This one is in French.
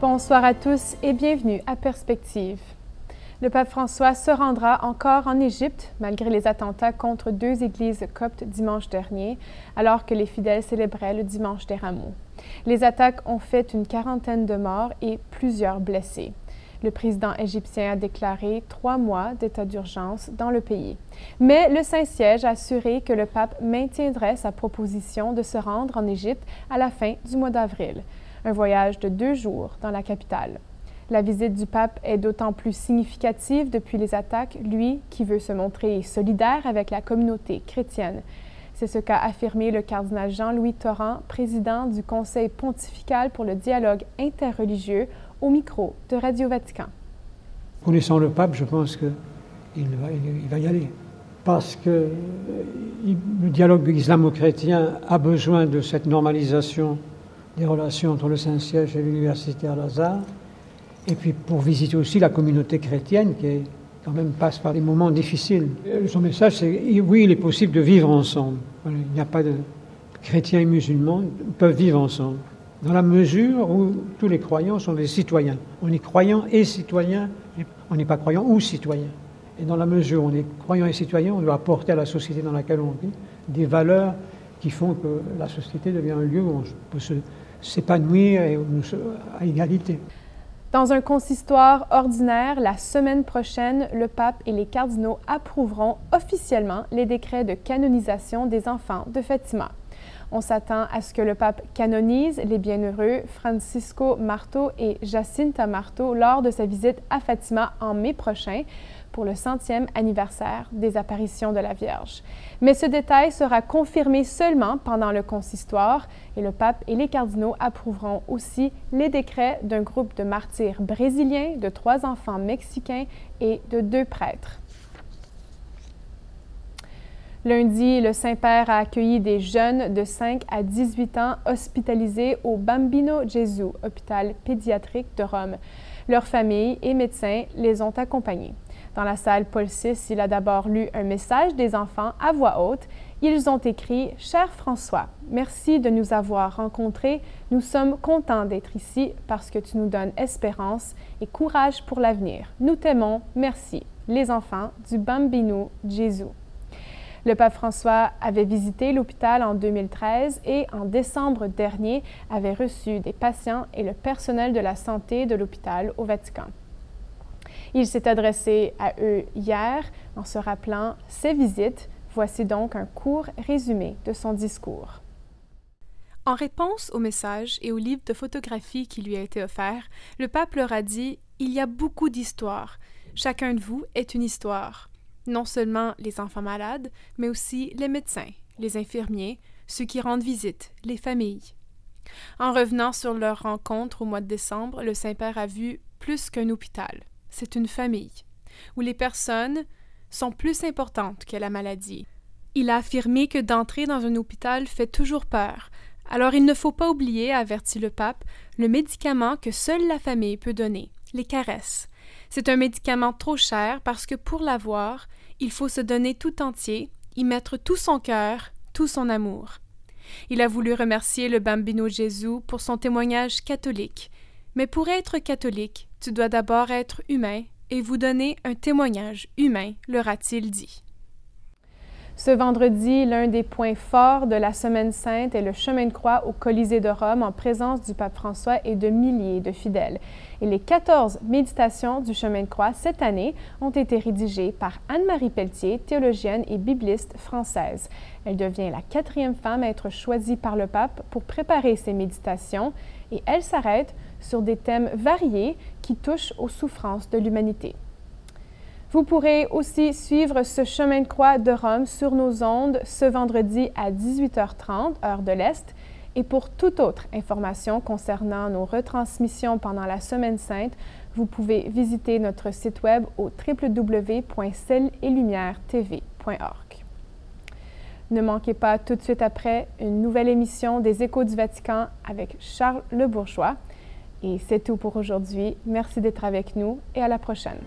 Bonsoir à tous et bienvenue à Perspective. Le pape François se rendra encore en Égypte, malgré les attentats contre 2 églises coptes dimanche dernier, alors que les fidèles célébraient le dimanche des Rameaux. Les attaques ont fait une quarantaine de morts et plusieurs blessés. Le président égyptien a déclaré 3 mois d'état d'urgence dans le pays. Mais le Saint-Siège a assuré que le pape maintiendrait sa proposition de se rendre en Égypte à la fin du mois d'avril. Un voyage de 2 jours dans la capitale. La visite du pape est d'autant plus significative depuis les attaques, lui qui veut se montrer solidaire avec la communauté chrétienne. C'est ce qu'a affirmé le cardinal Jean-Louis Torrent, président du Conseil pontifical pour le dialogue interreligieux, au micro de Radio Vatican. Connaissant le pape, je pense qu'il va y aller. Parce que le dialogue islamo-chrétien a besoin de cette normalisation des relations entre le Saint-Siège et l'Université Al-Azhar, et puis pour visiter aussi la communauté chrétienne qui quand même passe par des moments difficiles. Son message, c'est oui, il est possible de vivre ensemble. Il n'y a pas de chrétiens et musulmans peuvent vivre ensemble, dans la mesure où tous les croyants sont des citoyens. On est croyants et citoyens, on n'est pas croyants ou citoyens. Et dans la mesure où on est croyants et citoyens, on doit apporter à la société dans laquelle on vit des valeurs qui font que la société devient un lieu où on peut s'épanouir et à égalité. Dans un consistoire ordinaire, la semaine prochaine, le pape et les cardinaux approuveront officiellement les décrets de canonisation des enfants de Fatima. On s'attend à ce que le pape canonise les bienheureux Francisco Marto et Jacinta Marto lors de sa visite à Fatima en mai prochain pour le 100e anniversaire des apparitions de la Vierge. Mais ce détail sera confirmé seulement pendant le consistoire et le pape et les cardinaux approuveront aussi les décrets d'un groupe de martyrs brésiliens, de 3 enfants mexicains et de 2 prêtres. Lundi, le Saint-Père a accueilli des jeunes de 5 à 18 ans hospitalisés au Bambino Gesù, hôpital pédiatrique de Rome. Leurs familles et médecins les ont accompagnés. Dans la salle Paul VI, il a d'abord lu un message des enfants à voix haute. Ils ont écrit « Cher François, merci de nous avoir rencontrés. Nous sommes contents d'être ici parce que tu nous donnes espérance et courage pour l'avenir. Nous t'aimons, merci. Les enfants du Bambino Gesù ». Le pape François avait visité l'hôpital en 2013 et en décembre dernier avait reçu des patients et le personnel de la santé de l'hôpital au Vatican. Il s'est adressé à eux hier en se rappelant ses visites. Voici donc un court résumé de son discours. En réponse au message et au livre de photographie qui lui a été offert, le pape leur a dit « Il y a beaucoup d'histoires. Chacun de vous est une histoire. Non seulement les enfants malades, mais aussi les médecins, les infirmiers, ceux qui rendent visite, les familles. » En revenant sur leur rencontre au mois de décembre, le Saint-Père a vu plus qu'un hôpital. C'est une famille, où les personnes sont plus importantes que la maladie. Il a affirmé que d'entrer dans un hôpital fait toujours peur. Alors il ne faut pas oublier, avertit le pape, le médicament que seule la famille peut donner, les caresses. C'est un médicament trop cher parce que pour l'avoir, il faut se donner tout entier, y mettre tout son cœur, tout son amour. Il a voulu remercier le Bambino Gesù pour son témoignage catholique. Mais pour être catholique, tu dois d'abord être humain et vous donner un témoignage humain, leur a-t-il dit. Ce vendredi, l'un des points forts de la Semaine sainte est le chemin de croix au Colisée de Rome en présence du pape François et de milliers de fidèles. Et les 14 méditations du chemin de croix cette année ont été rédigées par Anne-Marie Pelletier, théologienne et bibliste française. Elle devient la 4e femme à être choisie par le pape pour préparer ces méditations et elle s'arrête sur des thèmes variés qui touchent aux souffrances de l'humanité. Vous pourrez aussi suivre ce chemin de croix de Rome sur nos ondes ce vendredi à 18h30, heure de l'Est. Et pour toute autre information concernant nos retransmissions pendant la Semaine sainte, vous pouvez visiter notre site web au www.cieletlumière.tv.org. Ne manquez pas tout de suite après une nouvelle émission des Échos du Vatican avec Charles Le Bourgeois. Et c'est tout pour aujourd'hui. Merci d'être avec nous et à la prochaine.